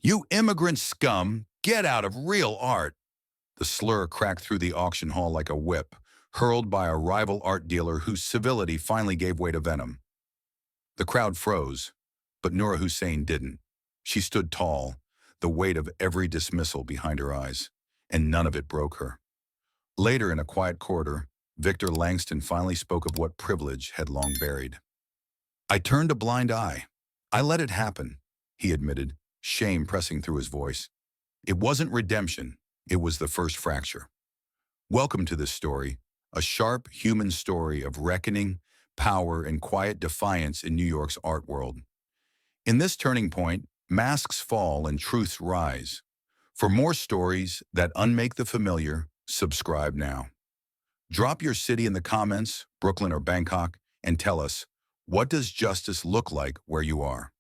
"You immigrant scum, get out of real art." The slur cracked through the auction hall like a whip, hurled by a rival art dealer whose civility finally gave way to venom. The crowd froze, but Noura Hussein didn't. She stood tall, the weight of every dismissal behind her eyes, and none of it broke her. Later, in a quiet corridor, Victor Langston finally spoke of what privilege had long buried. "I turned a blind eye. I let it happen," he admitted, shame pressing through his voice. "It wasn't redemption. It was the first fracture." Welcome to this story, a sharp human story of reckoning, power, and quiet defiance in New York's art world. In this turning point, masks fall and truths rise. For more stories that unmake the familiar, subscribe now. Drop your city in the comments, Brooklyn or Bangkok, and tell us, what does justice look like where you are?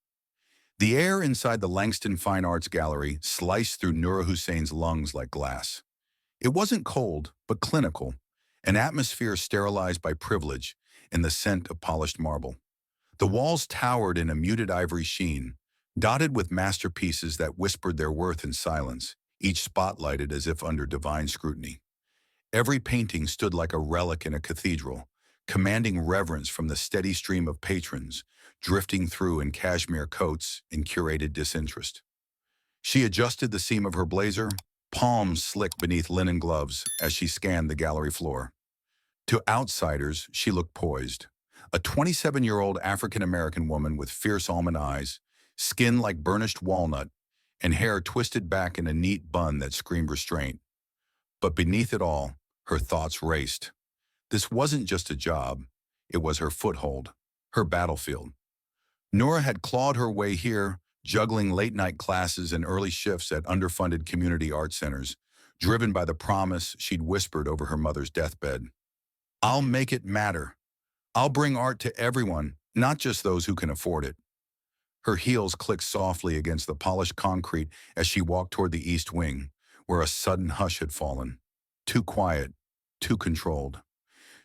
The air inside the Langston Fine Arts Gallery sliced through Noura Hussein's lungs like glass. It wasn't cold, but clinical, an atmosphere sterilized by privilege and the scent of polished marble. The walls towered in a muted ivory sheen, dotted with masterpieces that whispered their worth in silence, each spotlighted as if under divine scrutiny. Every painting stood like a relic in a cathedral, commanding reverence from the steady stream of patrons, drifting through in cashmere coats and curated disinterest. She adjusted the seam of her blazer, palms slick beneath linen gloves as she scanned the gallery floor. To outsiders, she looked poised. A 27-year-old African-American woman with fierce almond eyes, skin like burnished walnut, and hair twisted back in a neat bun that screamed restraint. But beneath it all, her thoughts raced. This wasn't just a job. It was her foothold, her battlefield. Noura had clawed her way here, juggling late-night classes and early shifts at underfunded community art centers, driven by the promise she'd whispered over her mother's deathbed. "I'll make it matter. I'll bring art to everyone, not just those who can afford it." Her heels clicked softly against the polished concrete as she walked toward the East Wing, where a sudden hush had fallen. Too quiet, too controlled.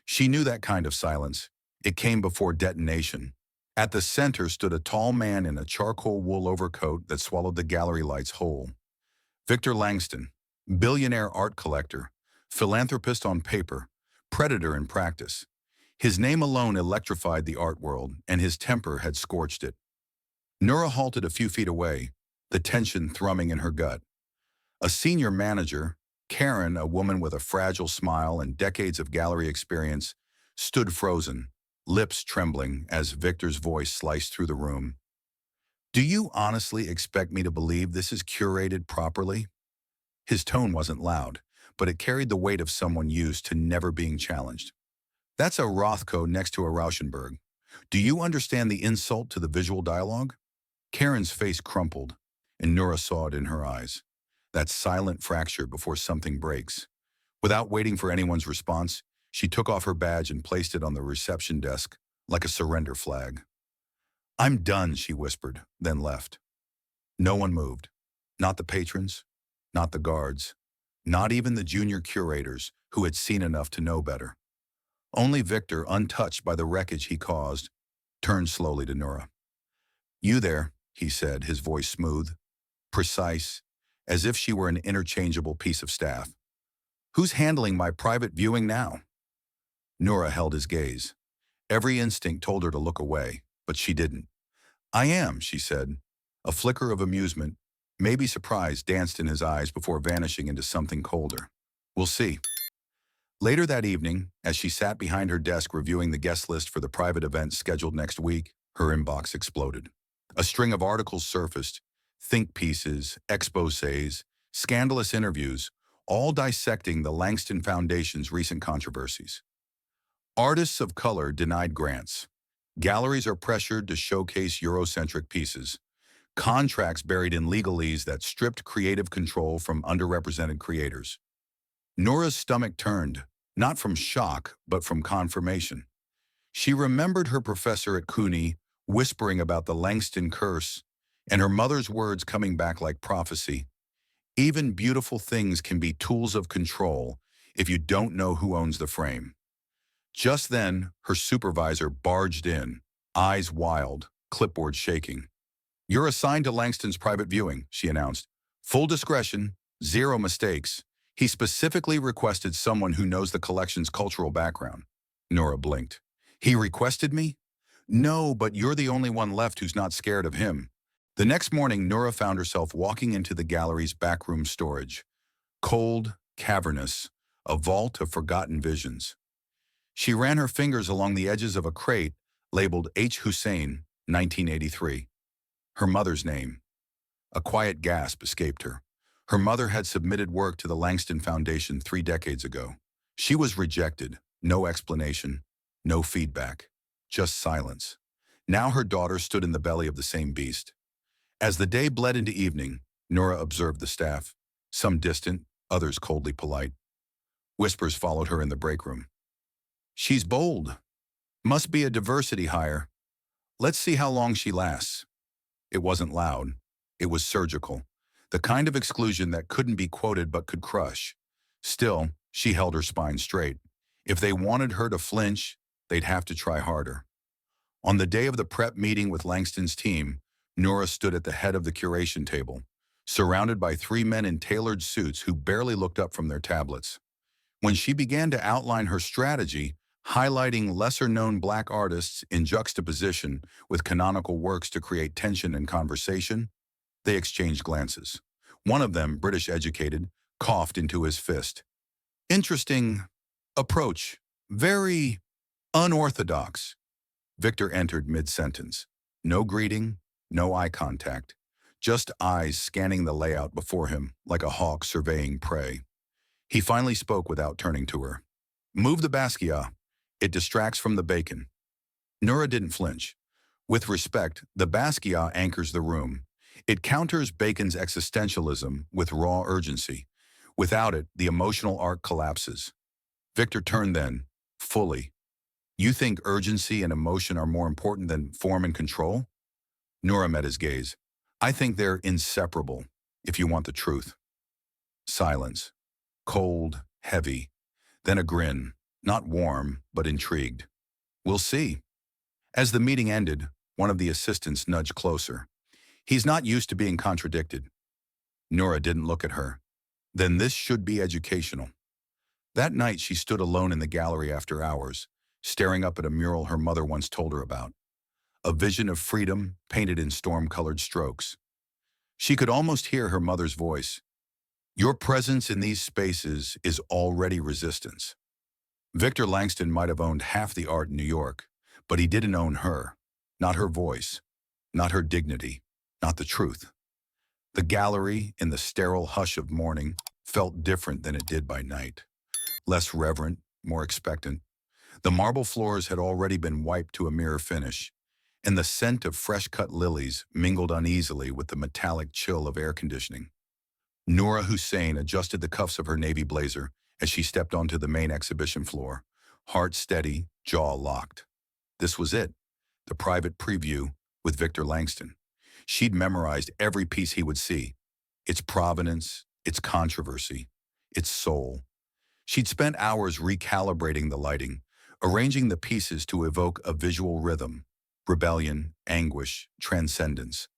She knew that kind of silence. It came before detonation. At the center stood a tall man in a charcoal wool overcoat that swallowed the gallery lights whole. Victor Langston, billionaire art collector, philanthropist on paper, predator in practice. His name alone electrified the art world, and his temper had scorched it. Noura halted a few feet away, the tension thrumming in her gut. A senior manager, Karen, a woman with a fragile smile and decades of gallery experience, stood frozen, lips trembling as Victor's voice sliced through the room. "Do you honestly expect me to believe this is curated properly?" His tone wasn't loud, but it carried the weight of someone used to never being challenged. "That's a Rothko next to a Rauschenberg. Do you understand the insult to the visual dialogue?" Karen's face crumpled, and Noura saw it in her eyes. That silent fracture before something breaks. Without waiting for anyone's response, she took off her badge and placed it on the reception desk like a surrender flag. "I'm done," she whispered, then left. No one moved. Not the patrons, not the guards, not even the junior curators who had seen enough to know better. Only Victor, untouched by the wreckage he caused, turned slowly to Noura. "You there," he said, his voice smooth, precise, as if she were an interchangeable piece of staff. "Who's handling my private viewing now?" Noura held his gaze. Every instinct told her to look away, but she didn't. "I am," she said. A flicker of amusement, maybe surprise, danced in his eyes before vanishing into something colder. "We'll see." Later that evening, as she sat behind her desk reviewing the guest list for the private event scheduled next week, her inbox exploded. A string of articles surfaced, think pieces, exposés, scandalous interviews, all dissecting the Langston Foundation's recent controversies. Artists of color denied grants. Galleries are pressured to showcase Eurocentric pieces. Contracts buried in legalese that stripped creative control from underrepresented creators. Nora's stomach turned, not from shock, but from confirmation. She remembered her professor at CUNY whispering about the Langston curse, and her mother's words coming back like prophecy. Even beautiful things can be tools of control if you don't know who owns the frame. Just then, her supervisor barged in, eyes wild, clipboard shaking. You're assigned to Langston's private viewing, she announced. Full discretion, zero mistakes. He specifically requested someone who knows the collection's cultural background. Nora blinked. He requested me? No, but you're the only one left who's not scared of him. The next morning, Nora found herself walking into the gallery's backroom storage. Cold, cavernous, a vault of forgotten visions. She ran her fingers along the edges of a crate labeled H. Hussein, 1983. Her mother's name. A quiet gasp escaped her. Her mother had submitted work to the Langston Foundation 3 decades ago. She was rejected. No explanation. No feedback. Just silence. Now her daughter stood in the belly of the same beast. As the day bled into evening, Nora observed the staff. Some distant, others coldly polite. Whispers followed her in the break room. She's bold. Must be a diversity hire. Let's see how long she lasts. It wasn't loud. It was surgical. The kind of exclusion that couldn't be quoted but could crush. Still, she held her spine straight. If they wanted her to flinch, they'd have to try harder. On the day of the prep meeting with Langston's team, Nora stood at the head of the curation table, surrounded by 3 men in tailored suits who barely looked up from their tablets. When she began to outline her strategy, highlighting lesser-known black artists in juxtaposition with canonical works to create tension and conversation, they exchanged glances. One of them, British-educated, coughed into his fist. Interesting approach. Very unorthodox. Victor entered mid-sentence. No greeting, no eye contact. Just eyes scanning the layout before him like a hawk surveying prey. He finally spoke without turning to her. Move the Basquiat. It distracts from the bacon. Nora didn't flinch. With respect, the Basquiat anchors the room. It counters Bacon's existentialism with raw urgency. Without it, the emotional arc collapses. Victor turned then, fully. You think urgency and emotion are more important than form and control? Nora met his gaze. I think they're inseparable, if you want the truth. Silence. Cold, heavy. Then a grin. Not warm, but intrigued. We'll see. As the meeting ended, one of the assistants nudged closer. He's not used to being contradicted. Nora didn't look at her. Then this should be educational. That night she stood alone in the gallery after hours, staring up at a mural her mother once told her about. A vision of freedom painted in storm-colored strokes. She could almost hear her mother's voice. Your presence in these spaces is already resistance. Victor Langston might have owned half the art in New York, but he didn't own her. Not her voice, not her dignity, not the truth. The gallery, in the sterile hush of morning, felt different than it did by night. Less reverent, more expectant. The marble floors had already been wiped to a mirror finish, and the scent of fresh-cut lilies mingled uneasily with the metallic chill of air conditioning. Nora Hussein adjusted the cuffs of her navy blazer as she stepped onto the main exhibition floor, heart steady, jaw locked. This was it, the private preview with Victor Langston. She'd memorized every piece he would see, its provenance, its controversy, its soul. She'd spent hours recalibrating the lighting, arranging the pieces to evoke a visual rhythm, rebellion, anguish, transcendence.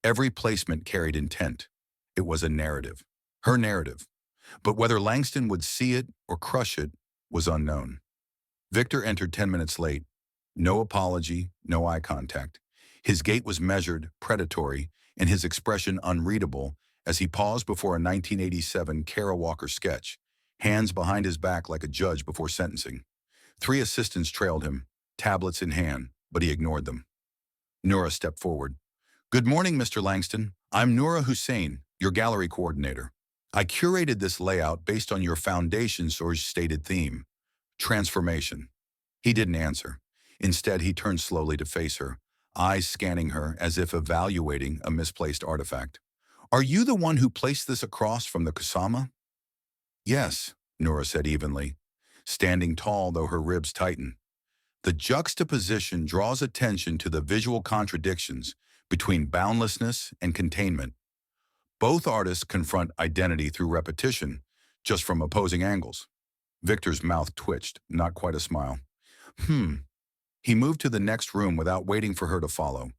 Every placement carried intent. It was a narrative, her narrative. But whether Langston would see it or crush it was unknown. Victor entered 10 minutes late. No apology, no eye contact. His gait was measured, predatory, and his expression unreadable as he paused before a 1987 Kara Walker sketch, hands behind his back like a judge before sentencing. 3 assistants trailed him, tablets in hand, but he ignored them. Nora stepped forward. Good morning, Mr. Langston. I'm Nora Hussein, your gallery coordinator. I curated this layout based on your foundation's stated theme, transformation. He didn't answer. Instead, he turned slowly to face her, eyes scanning her as if evaluating a misplaced artifact. Are you the one who placed this across from the Kusama? Yes, Nora said evenly, standing tall though her ribs tightened. The juxtaposition draws attention to the visual contradictions between boundlessness and containment. Both artists confront identity through repetition, just from opposing angles. Victor's mouth twitched, not quite a smile. He moved to the next room without waiting for her to follow.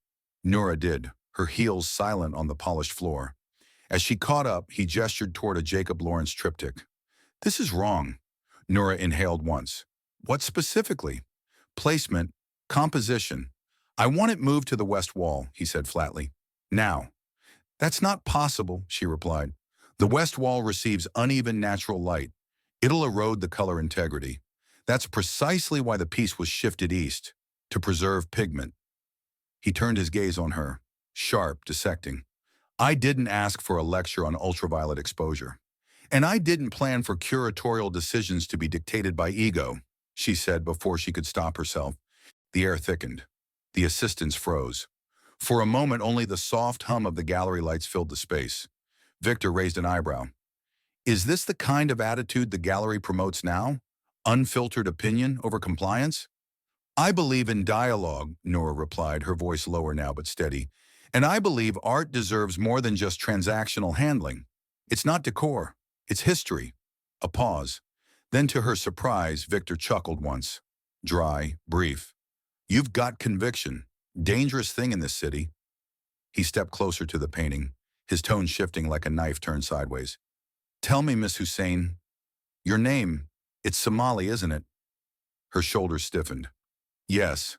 Nora did, her heels silent on the polished floor. As she caught up, he gestured toward a Jacob Lawrence triptych. This is wrong. Nora inhaled once. What specifically? Placement, composition. I want it moved to the west wall, he said flatly. Now. That's not possible, she replied. The west wall receives uneven natural light. It'll erode the color integrity. That's precisely why the piece was shifted east, to preserve pigment. He turned his gaze on her, sharp, dissecting. I didn't ask for a lecture on ultraviolet exposure. And I didn't plan for curatorial decisions to be dictated by ego, she said before she could stop herself. The air thickened. The assistants froze. For a moment, only the soft hum of the gallery lights filled the space. Victor raised an eyebrow. Is this the kind of attitude the gallery promotes now? Unfiltered opinion over compliance? I believe in dialogue, Nora replied, her voice lower now but steady. And I believe art deserves more than just transactional handling. It's not decor. It's history. A pause. Then to her surprise, Victor chuckled once. Dry, brief. You've got conviction. Dangerous thing in this city. He stepped closer to the painting, his tone shifting like a knife turned sideways. Tell me, Miss Hussein, your name, it's Somali, isn't it? Her shoulders stiffened. Yes.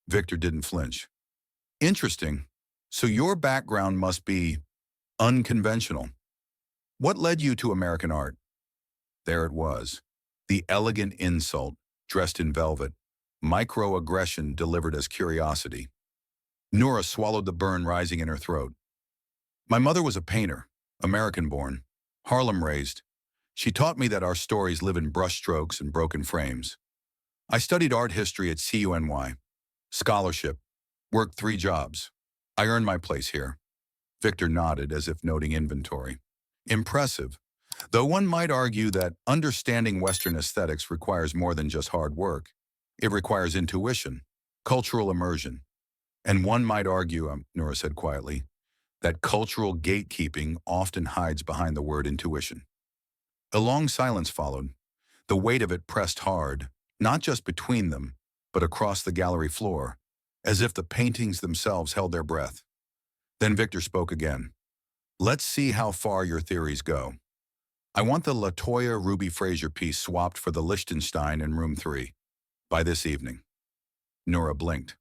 Victor didn't flinch. Interesting. So your background must be unconventional. What led you to American art? There it was. The elegant insult, dressed in velvet. Microaggression delivered as curiosity. Nora swallowed the burn rising in her throat. My mother was a painter, American-born, Harlem-raised. She taught me that our stories live in brushstrokes and broken frames. I studied art history at CUNY. Scholarship. Worked 3 jobs. I earned my place here. Victor nodded as if noting inventory. Impressive. Though one might argue that understanding Western aesthetics requires more than just hard work. It requires intuition, cultural immersion. And one might argue, Nora said quietly, that cultural gatekeeping often hides behind the word intuition. A long silence followed. The weight of it pressed hard, not just between them, but across the gallery floor, as if the paintings themselves held their breath. Then Victor spoke again. Let's see how far your theories go. I want the Latoya Ruby Fraser piece swapped for the Liechtenstein in room 3. By this evening. Nora blinked.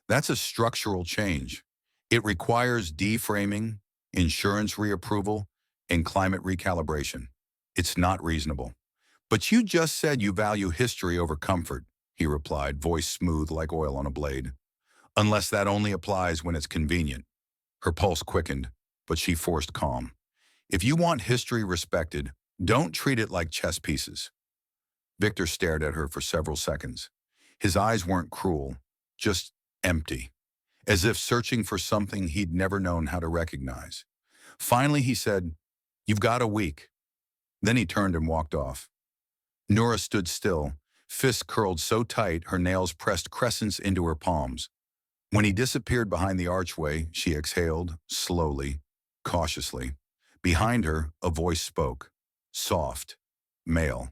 That's a structural change. It requires deframing, insurance reapproval, and climate recalibration. It's not reasonable. But you just said you value history over comfort, he replied, voice smooth like oil on a blade. Unless that only applies when it's convenient. Her pulse quickened, but she forced calm. If you want history respected, don't treat it like chess pieces. Victor stared at her for several seconds. His eyes weren't cruel, just empty, as if searching for something he'd never known how to recognize. Finally, he said, You've got a week. Then he turned and walked off. Nora stood still, fists curled so tight her nails pressed crescents into her palms. When he disappeared behind the archway, she exhaled, slowly, cautiously. Behind her, a voice spoke, soft, male.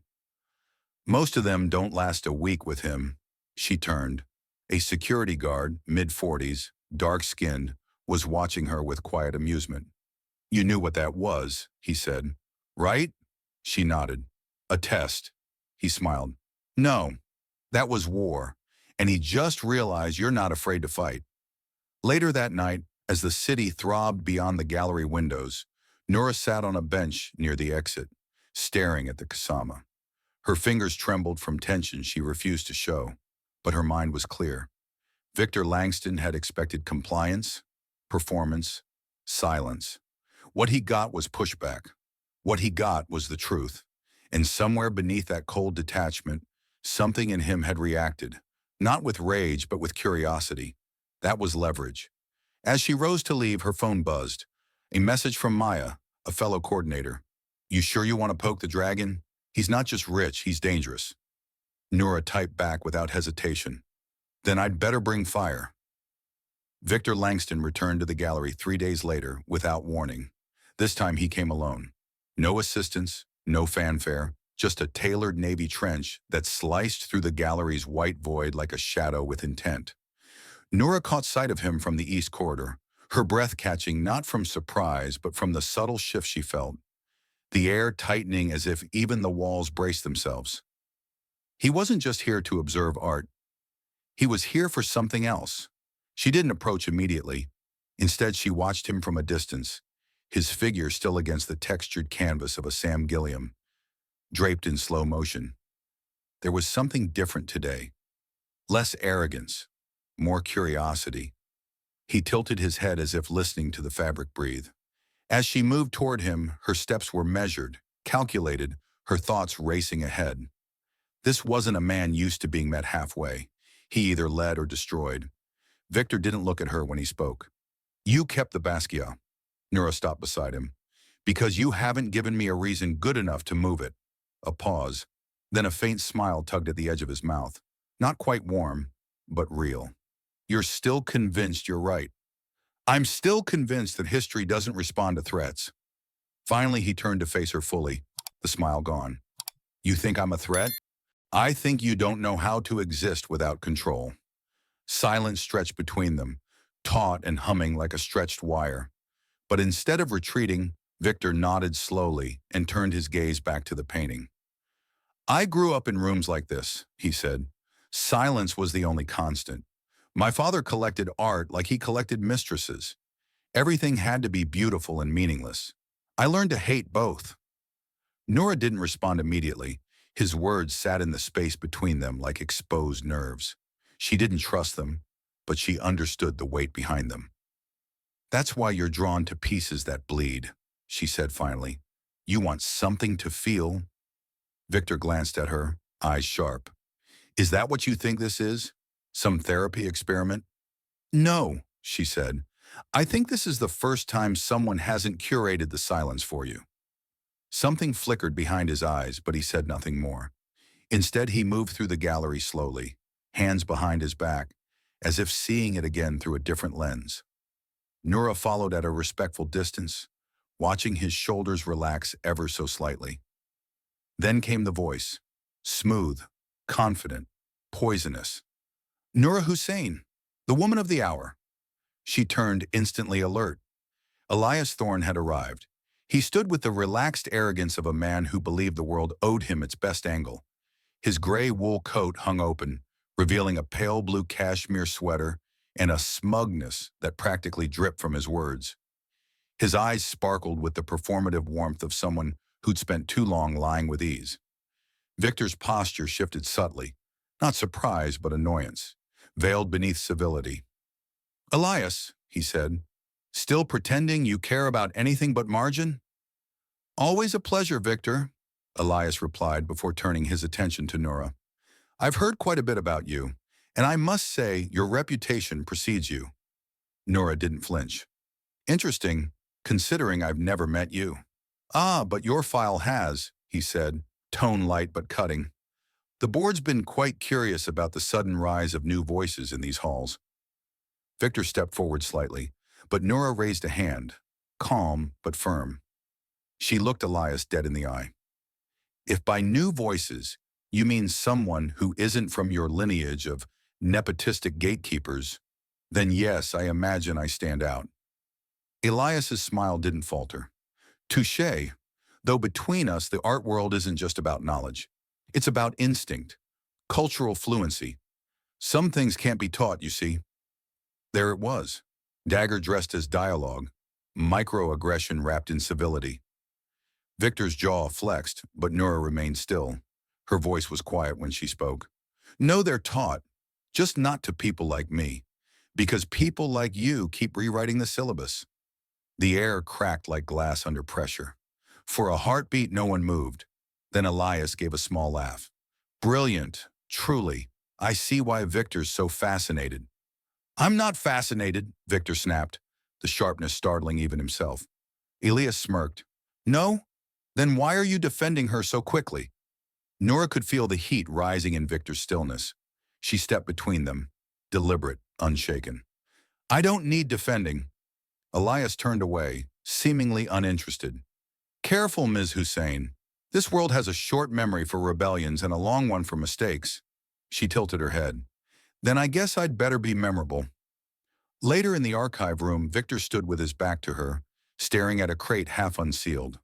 Most of them don't last a week with him. She turned. A security guard, mid-40s, dark-skinned, was watching her with quiet amusement. You knew what that was, he said. Right? She nodded. A test. He smiled. No, that was war, and he just realized you're not afraid to fight. Later that night, as the city throbbed beyond the gallery windows, Nora sat on a bench near the exit, staring at the Kasama. Her fingers trembled from tension she refused to show, but her mind was clear. Victor Langston had expected compliance, performance, silence. What he got was pushback. What he got was the truth. And somewhere beneath that cold detachment, something in him had reacted, not with rage, but with curiosity. That was leverage. As she rose to leave, her phone buzzed. A message from Maya, a fellow coordinator. You sure you want to poke the dragon? He's not just rich, he's dangerous. Nora typed back without hesitation. Then I'd better bring fire. Victor Langston returned to the gallery 3 days later without warning. This time he came alone. No assistance, no fanfare, just a tailored navy trench that sliced through the gallery's white void like a shadow with intent. Nora caught sight of him from the east corridor, her breath catching not from surprise but from the subtle shift she felt, the air tightening as if even the walls braced themselves. He wasn't just here to observe art. He was here for something else. She didn't approach immediately. Instead, she watched him from a distance, his figure still against the textured canvas of a Sam Gilliam, draped in slow motion. There was something different today. Less arrogance, more curiosity. He tilted his head as if listening to the fabric breathe. As she moved toward him, her steps were measured, calculated, her thoughts racing ahead. This wasn't a man used to being met halfway. He either led or destroyed. Victor didn't look at her when he spoke. You kept the Basquiat. Nura stopped beside him. Because you haven't given me a reason good enough to move it. A pause. Then a faint smile tugged at the edge of his mouth. Not quite warm, but real. You're still convinced you're right. I'm still convinced that history doesn't respond to threats. Finally, he turned to face her fully, the smile gone. You think I'm a threat? I think you don't know how to exist without control. Silence stretched between them, taut and humming like a stretched wire. But instead of retreating, Victor nodded slowly and turned his gaze back to the painting. I grew up in rooms like this, he said. Silence was the only constant. My father collected art like he collected mistresses. Everything had to be beautiful and meaningless. I learned to hate both. Nora didn't respond immediately. His words sat in the space between them like exposed nerves. She didn't trust them, but she understood the weight behind them. That's why you're drawn to pieces that bleed, she said finally. You want something to feel. Victor glanced at her, eyes sharp. Is that what you think this is? Some therapy experiment? No, she said. I think this is the first time someone hasn't curated the silence for you. Something flickered behind his eyes, but he said nothing more. Instead, he moved through the gallery slowly, hands behind his back, as if seeing it again through a different lens. Nura followed at a respectful distance, watching his shoulders relax ever so slightly. Then came the voice, smooth, confident, poisonous. Nura Hussein, the woman of the hour. She turned instantly alert. Elias Thorne had arrived. He stood with the relaxed arrogance of a man who believed the world owed him its best angle. His gray wool coat hung open, revealing a pale blue cashmere sweater and a smugness that practically dripped from his words. His eyes sparkled with the performative warmth of someone who'd spent too long lying with ease. Victor's posture shifted subtly, not surprise but annoyance, veiled beneath civility. Elias, he said, still pretending you care about anything but margin? Always a pleasure, Victor, Elias replied before turning his attention to Nura. I've heard quite a bit about you, and I must say your reputation precedes you. Nura didn't flinch. Interesting, considering I've never met you. Ah, but your file has, he said, tone light but cutting. The board's been quite curious about the sudden rise of new voices in these halls. Victor stepped forward slightly, but Nura raised a hand, calm but firm. She looked Elias dead in the eye. If by new voices you mean someone who isn't from your lineage of nepotistic gatekeepers, then yes, I imagine I stand out. Elias's smile didn't falter. Touché, though between us the art world isn't just about knowledge. It's about instinct, cultural fluency. Some things can't be taught, you see. There it was, dagger dressed as dialogue, microaggression wrapped in civility. Victor's jaw flexed, but Nura remained still. Her voice was quiet when she spoke. No, they're taught, just not to people like me, because people like you keep rewriting the syllabus. The air cracked like glass under pressure. For a heartbeat, no one moved. Then Elias gave a small laugh. Brilliant, truly. I see why Victor's so fascinated. I'm not fascinated, Victor snapped, the sharpness startling even himself. Elias smirked. No? Then why are you defending her so quickly? Nora could feel the heat rising in Victor's stillness. She stepped between them, deliberate, unshaken. I don't need defending. Elias turned away, seemingly uninterested. Careful, Ms. Hussein. This world has a short memory for rebellions and a long one for mistakes. She tilted her head. Then I guess I'd better be memorable. Later in the archive room, Victor stood with his back to her, staring at a crate half unsealed.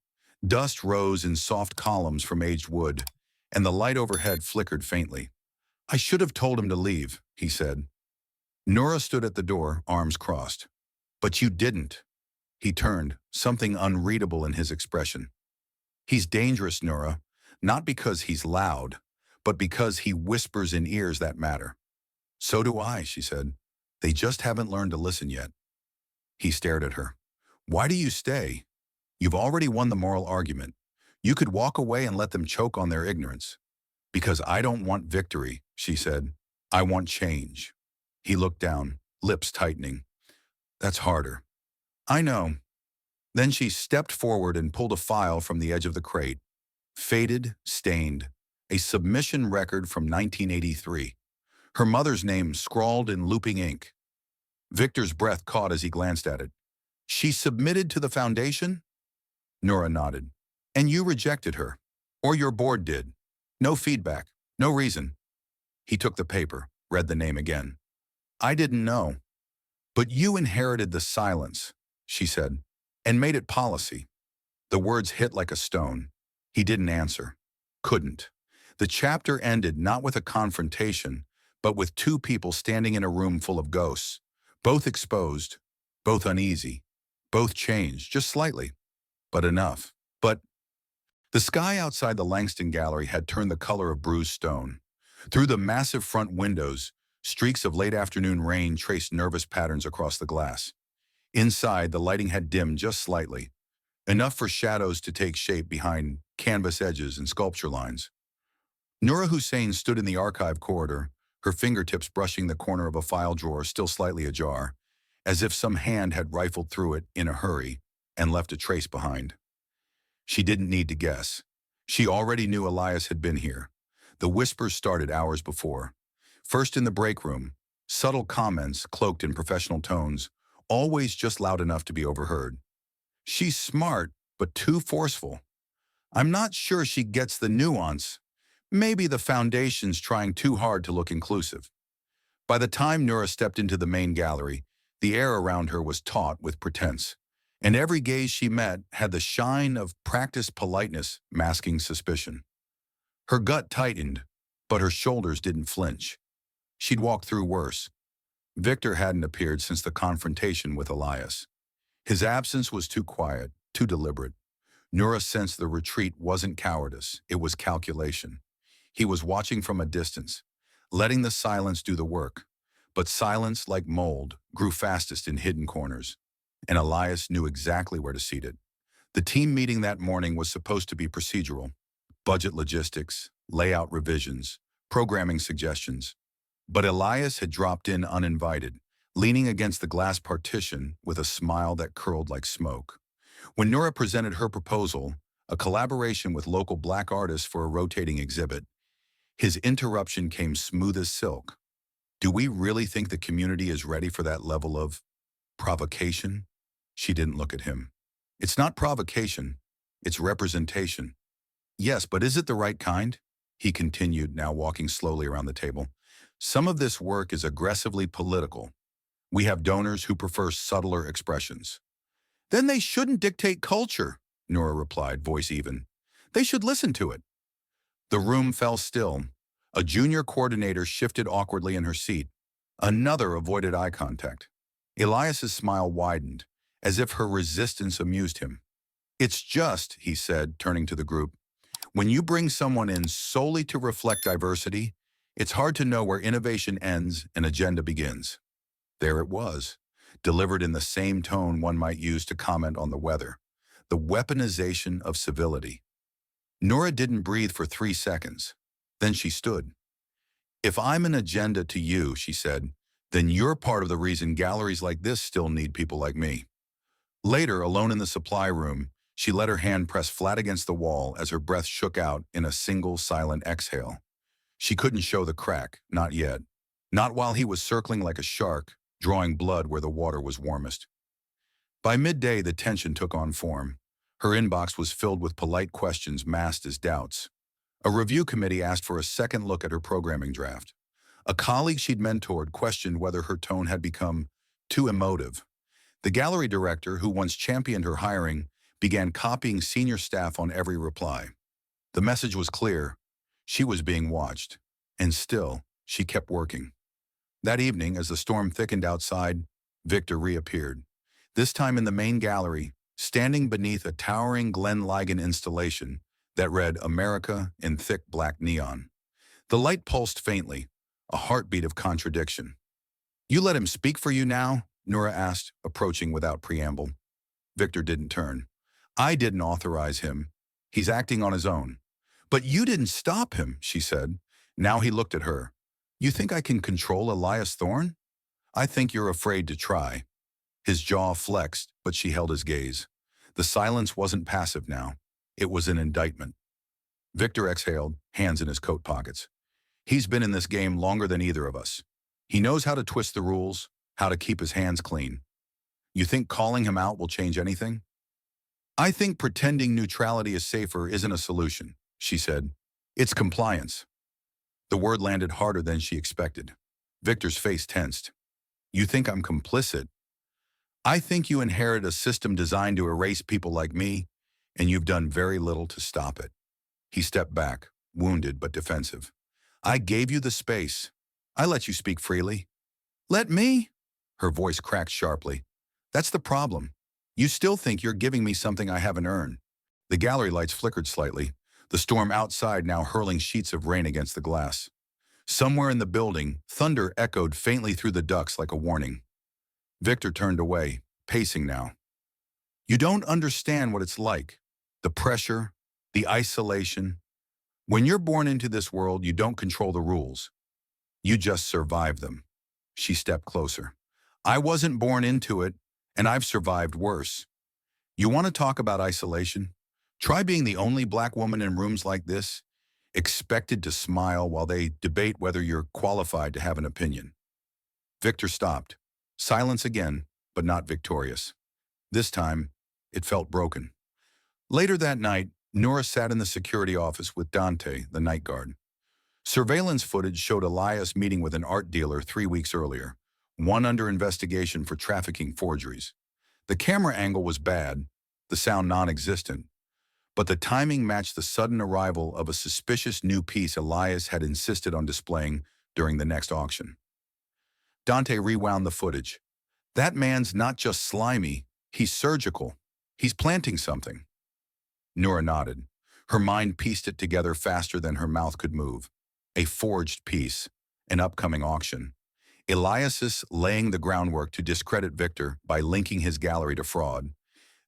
Dust rose in soft columns from aged wood, and the light overhead flickered faintly. "I should have told him to leave," he said. Nora stood at the door, arms crossed. "But you didn't." He turned, something unreadable in his expression. "He's dangerous, Nora, not because he's loud, but because he whispers in ears that matter." "So do I," she said. "They just haven't learned to listen yet." He stared at her. "Why do you stay? You've already won the moral argument. You could walk away and let them choke on their ignorance." "Because I don't want victory," she said. "I want change." He looked down, lips tightening. "That's harder." "I know." Then she stepped forward and pulled a file from the edge of the crate. Faded, stained, a submission record from 1983. Her mother's name scrawled in looping ink. Victor's breath caught as he glanced at it. "She submitted to the foundation?" Nora nodded. "And you rejected her? Or your board did? No feedback, no reason." He took the paper, read the name again. "I didn't know." "But you inherited the silence," she said, "and made it policy." The words hit like a stone. He didn't answer. Couldn't. The chapter ended not with a confrontation, but with two people standing in a room full of ghosts, both exposed, both uneasy, both changed, just slightly, but enough. But the sky outside the Langston Gallery had turned the color of bruised stone. Through the massive front windows, streaks of late afternoon rain traced nervous patterns across the glass. Inside, the lighting had dimmed just slightly, enough for shadows to take shape behind canvas edges and sculpture lines. Noura Hussein stood in the archive corridor, her fingertips brushing the corner of a file drawer still slightly ajar, as if some hand had rifled through it in a hurry and left a trace behind. She didn't need to guess. She already knew Elias had been here. The whispers started hours before. First in the break room, subtle comments cloaked in professional tones, always just loud enough to be overheard. "She's smart, but too forceful. I'm not sure she gets the nuance. Maybe the foundation's trying too hard to look inclusive." By the time Noura stepped into the main gallery, the air around her was taut with pretense, and every gaze she met had the shine of practiced politeness masking suspicion. Her gut tightened, but her shoulders didn't flinch. She'd walked through worse. Victor hadn't appeared since the confrontation with Elias. His absence was too quiet, too deliberate. Noura sensed the retreat wasn't cowardice, it was calculation. He was watching from a distance, letting the silence do the work. But silence, like mold, grew fastest in hidden corners, and Elias knew exactly where to seat it. The team meeting that morning was supposed to be procedural: budget logistics, layout revisions, programming suggestions. But Elias had dropped in uninvited, leaning against the glass partition with a smile that curled like smoke. When Noura presented her proposal, a collaboration with local black artists for a rotating exhibit, his interruption came smooth as silk. "Do we really think the community is ready for that level of provocation?" She didn't look at him. "It's not provocation, it's representation." "Yes, but is it the right kind?" He continued, now walking slowly around the table. "Some of this work is aggressively political. We have donors who prefer subtler expressions." "Then they shouldn't dictate culture," Noura replied, voice even. "They should listen to it." The room fell still. A junior coordinator shifted awkwardly in her seat. Another avoided eye contact. Elias's smile widened, as if her resistance amused him. "It's just," he said, turning to the group, "when you bring someone in solely to reflect diversity, it's hard to know where innovation ends and agenda begins." There it was, delivered in the same tone one might use to comment on the weather. The weaponization of civility. Noura didn't breathe for 3 seconds. Then she stood. "If I'm an agenda to you," she said, "then you're part of the reason galleries like this still need people like me." Later, alone in the supply room, she let her hand press flat against the wall as her breath shook out in a single silent exhale. She couldn't show the crack, not yet. Not while he was circling like a shark, drawing blood where the water was warmest. By midday, the tension took on form. Her inbox was filled with polite questions masked as doubts. A review committee asked for a second look at her programming draft. A colleague she'd mentored questioned whether her tone had become Too emotive. The gallery director, who once championed her hiring, began copying senior staff on every reply. The message was clear. She was being watched. And still, she kept working. That evening, as the storm thickened outside, Victor reappeared. This time in the main gallery, standing beneath a towering Glenn Ligon installation that read America in thick black neon. The light pulsed faintly, a heartbeat of contradiction. "You let him speak for you now?" Nora asked, approaching without preamble. Victor didn't turn. "I didn't authorize him. He's acting on his own." "But you didn't stop him," she said. Now he looked at her. "You think I can control Elias Thorne? I think you're afraid to try." His jaw flexed, but she held his gaze. The silence wasn't passive now. It was an indictment. Victor exhaled, hands in his coat pockets. He's been in this game longer than either of us. He knows how to twist the rules, how to keep his hands clean. You think calling him out will change anything? "I think pretending neutrality is safer isn't a solution," she said. "It's compliance." The word landed harder than she expected. Victor's face tensed. "You think I'm complicit?" "I think you inherit a system designed to erase people like me, and you've done very little to stop it." He stepped back, wounded but defensive. "I gave you the space. I let you speak freely." "Let me?" Her voice cracked sharply. "That's the problem. You still think you're giving me something I haven't earned." The gallery lights flickered slightly, the storm outside now hurling sheets of rain against the glass. Somewhere in the building, thunder echoed faintly through the ducts like a warning. Victor turned away, pacing now. "You don't understand what it's like. The pressure, the isolation. When you're born into this world, you don't control the rules. You just survive them." She stepped closer. "I wasn't born into it, and I've survived worse. You want to talk about isolation? Try being the only black woman in rooms like this, expected to smile while they debate whether you're qualified to have an opinion." Victor stopped. Silence again, but not victorious. This time, it felt broken. Later that night, Nora sat in the security office with Dante, the night guard. Surveillance footage showed Elias meeting with an art dealer 3 weeks earlier, one under investigation for trafficking forgeries. The camera angle was bad, the sound non-existent, but the timing matched the sudden arrival of a suspicious new piece Elias had insisted on displaying during the next auction. Dante rewound the footage. "That man's not just slimy, he's surgical. He's planting something." Nora nodded. Her mind pieced it together faster than her mouth could move. A forged piece, an upcoming auction. Elias laying the groundwork to discredit Victor by linking his gallery to fraud,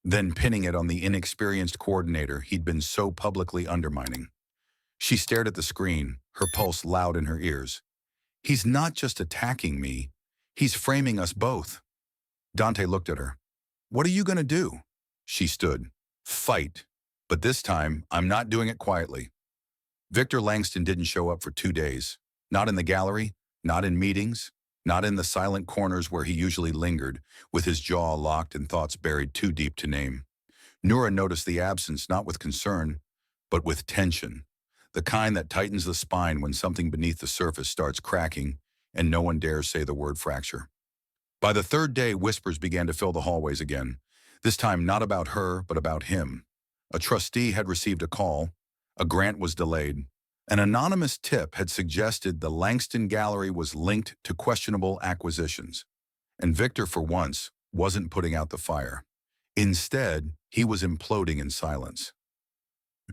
then pinning it on the inexperienced coordinator he'd been so publicly undermining. She stared at the screen, her pulse loud in her ears. "He's not just attacking me, he's framing us both." Dante looked at her. "What are you going to do?" She stood. "Fight. But this time, I'm not doing it quietly." Victor Langston didn't show up for 2 days. Not in the gallery, not in meetings, not in the silent corners where he usually lingered, with his jaw locked and thoughts buried too deep to name. Nora noticed the absence not with concern, but with tension, the kind that tightens the spine when something beneath the surface starts cracking and no one dares say the word fracture. By the 3rd day, whispers began to fill the hallways again, this time not about her, but about him. A trustee had received a call, a grant was delayed. An anonymous tip had suggested the Langston Gallery was linked to questionable acquisitions. And Victor, for once, wasn't putting out the fire. Instead, he was imploding in silence.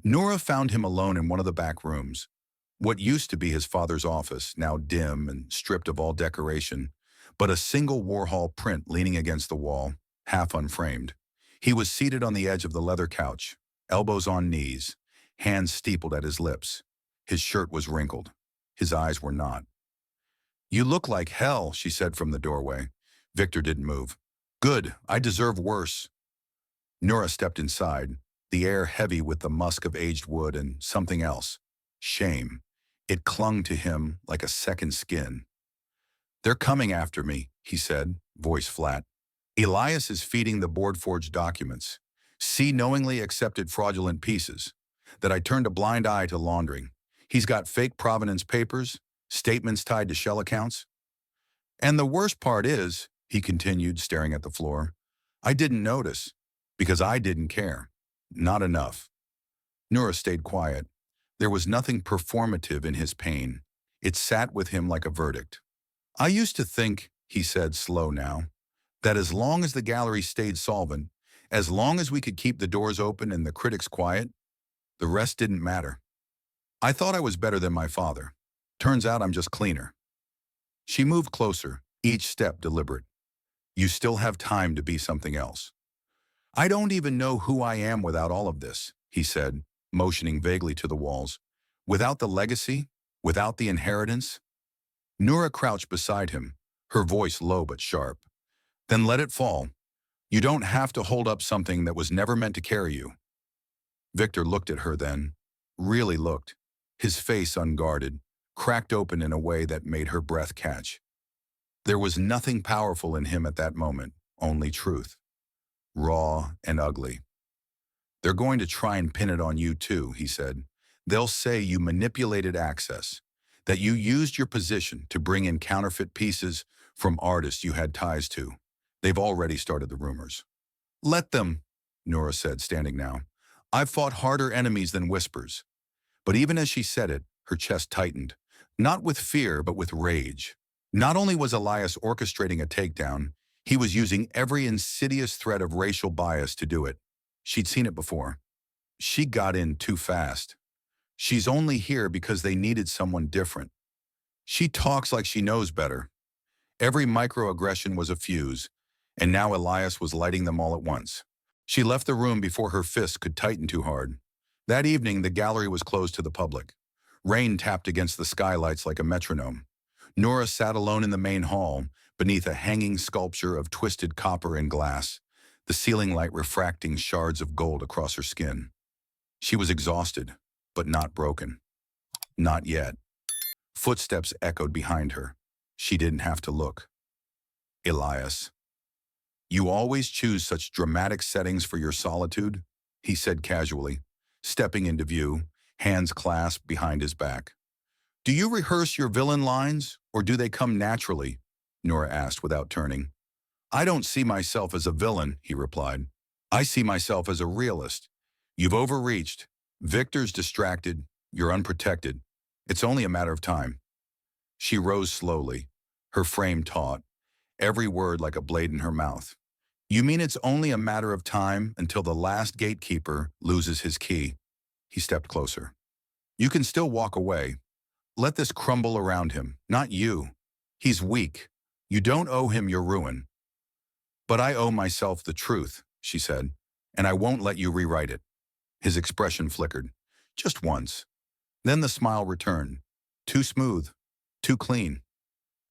Nora found him alone in one of the back rooms. What used to be his father's office, now dim and stripped of all decoration, but a single Warhol print leaning against the wall, half unframed. He was seated on the edge of the leather couch, elbows on knees, hands steepled at his lips. His shirt was wrinkled. His eyes were not. "You look like hell," she said from the doorway. Victor didn't move. "Good, I deserve worse." Nora stepped inside, the air heavy with the musk of aged wood and something else. Shame. It clung to him like a second skin. "They're coming after me," he said, voice flat. "Elias is feeding the board-forged documents. C knowingly accepted fraudulent pieces that I turned a blind eye to laundering. He's got fake provenance papers, statements tied to shell accounts. And the worst part is, he continued, staring at the floor. I didn't notice, because I didn't care. Not enough. Nura stayed quiet. There was nothing performative in his pain. It sat with him like a verdict. I used to think, he said, slow now, that as long as the gallery stayed solvent, as long as we could keep the doors open and the critics quiet, the rest didn't matter. I thought I was better than my father. Turns out I'm just cleaner. She moved closer, each step deliberate. You still have time to be something else. I don't even know who I am without all of this, he said, motioning vaguely to the walls. Without the legacy, without the inheritance. Nura crouched beside him, her voice low but sharp. Then let it fall. You don't have to hold up something that was never meant to carry you. Victor looked at her then, really looked, his face unguarded, cracked open in a way that made her breath catch. There was nothing powerful in him at that moment, only truth. Raw and ugly. They're going to try and pin it on you too, he said. They'll say you manipulated access, that you used your position to bring in counterfeit pieces from artists you had ties to. They've already started the rumors. Let them, Nura said, standing now. I've fought harder enemies than whispers. But even as she said it, her chest tightened, not with fear, but with rage. Not only was Elias orchestrating a takedown, he was using every insidious thread of racial bias to do it. She'd seen it before. She got in too fast. She's only here because they needed someone different. She talks like she knows better. Every microaggression was a fuse, and now Elias was lighting them all at once. She left the room before her fists could tighten too hard. That evening, the gallery was closed to the public. Rain tapped against the skylights like a metronome. Nura sat alone in the main hall, beneath a hanging sculpture of twisted copper and glass, the ceiling light refracting shards of gold across her skin. She was exhausted, but not broken. Not yet. Footsteps echoed behind her. She didn't have to look. Elias. You always choose such dramatic settings for your solitude, he said casually, stepping into view, hands clasped behind his back. Do you rehearse your villain lines, or do they come naturally? Nura asked without turning. I don't see myself as a villain, he replied. I see myself as a realist. You've overreached. Victor's distracted. You're unprotected. It's only a matter of time. She rose slowly, her frame taut, every word like a blade in her mouth. You mean it's only a matter of time until the last gatekeeper loses his key? He stepped closer. You can still walk away. Let this crumble around him, not you. He's weak. You don't owe him your ruin. But I owe myself the truth, she said, and I won't let you rewrite it. His expression flickered. Just once. Then the smile returned. Too smooth. Too clean.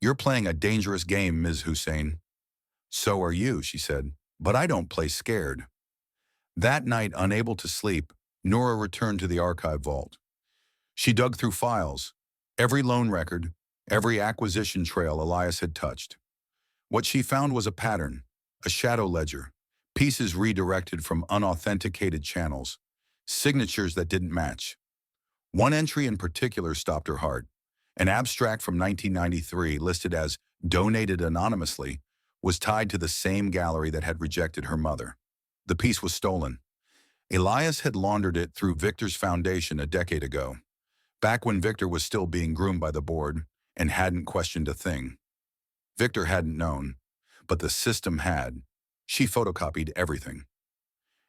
You're playing a dangerous game, Ms. Hussein. So are you, she said, but I don't play scared. That night, unable to sleep, Nura returned to the archive vault. She dug through files, every loan record, every acquisition trail Elias had touched. What she found was a pattern, a shadow ledger, pieces redirected from unauthenticated channels, signatures that didn't match. One entry in particular stopped her heart. An abstract from 1993 listed as donated anonymously was tied to the same gallery that had rejected her mother. The piece was stolen. Elias had laundered it through Victor's foundation a decade ago, back when Victor was still being groomed by the board and hadn't questioned a thing. Victor hadn't known, but the system had. She photocopied everything.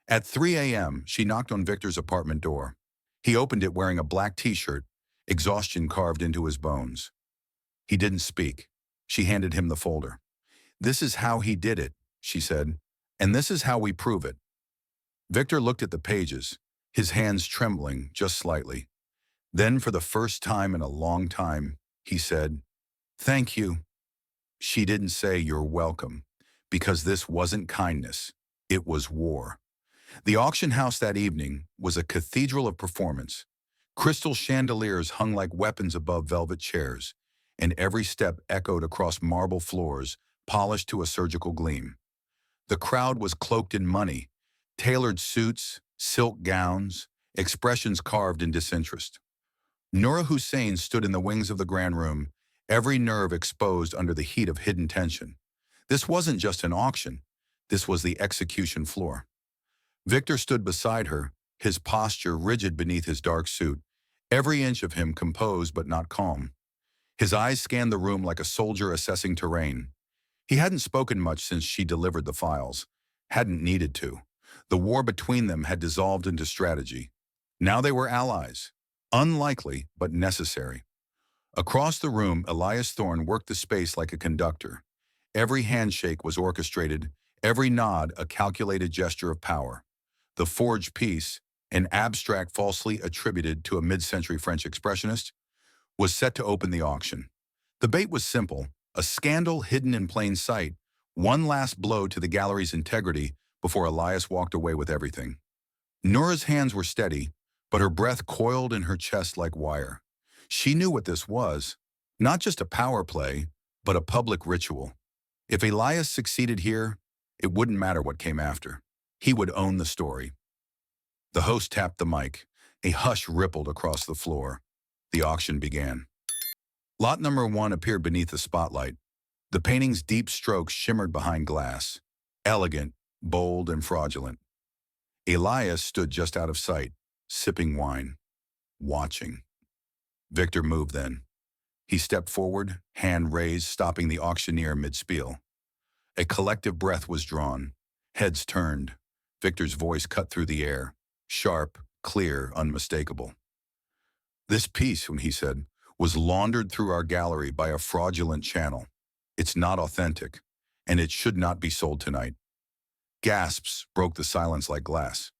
At 3 a.m., she knocked on Victor's apartment door. He opened it wearing a black t-shirt, exhaustion carved into his bones. He didn't speak. She handed him the folder. This is how he did it, she said, and this is how we prove it. Victor looked at the pages, his hands trembling just slightly. Then, for the first time in a long time, he said, "Thank you." She didn't say "you're welcome," because this wasn't kindness, it was war. The auction house that evening was a cathedral of performance. Crystal chandeliers hung like weapons above velvet chairs, and every step echoed across marble floors, polished to a surgical gleam. The crowd was cloaked in money, tailored suits, silk gowns, expressions carved in disinterest. Nura Hussein stood in the wings of the grand room, every nerve exposed under the heat of hidden tension. This wasn't just an auction. This was the execution floor. Victor stood beside her, his posture rigid beneath his dark suit, every inch of him composed but not calm. His eyes scanned the room like a soldier assessing terrain. He hadn't spoken much since she delivered the files. Hadn't needed to. The war between them had dissolved into strategy. Now they were allies. Unlikely, but necessary. Across the room, Elias Thorne worked the space like a conductor. Every handshake was orchestrated, every nod a calculated gesture of power. The forged piece, an abstract falsely attributed to a mid-century French expressionist, was set to open the auction. The bait was simple, a scandal hidden in plain sight, one last blow to the gallery's integrity before Elias walked away with everything. Nora's hands were steady, but her breath coiled in her chest like wire. She knew what this was, not just a power play, but a public ritual. If Elias succeeded here, it wouldn't matter what came after. He would own the story. The host tapped the mic. A hush rippled across the floor. The auction began. Lot number 1 appeared beneath the spotlight. The painting's deep strokes shimmered behind glass. Elegant, bold, and fraudulent. Elias stood just out of sight, sipping wine, watching. Victor moved then. He stepped forward, hand raised, stopping the auctioneer mid-spiel. A collective breath was drawn. Heads turned. Victor's voice cut through the air. Sharp, clear, unmistakable. This piece, he said, was laundered through our gallery by a fraudulent channel. It's not authentic, and it should not be sold tonight. Gasps broke the silence like glass.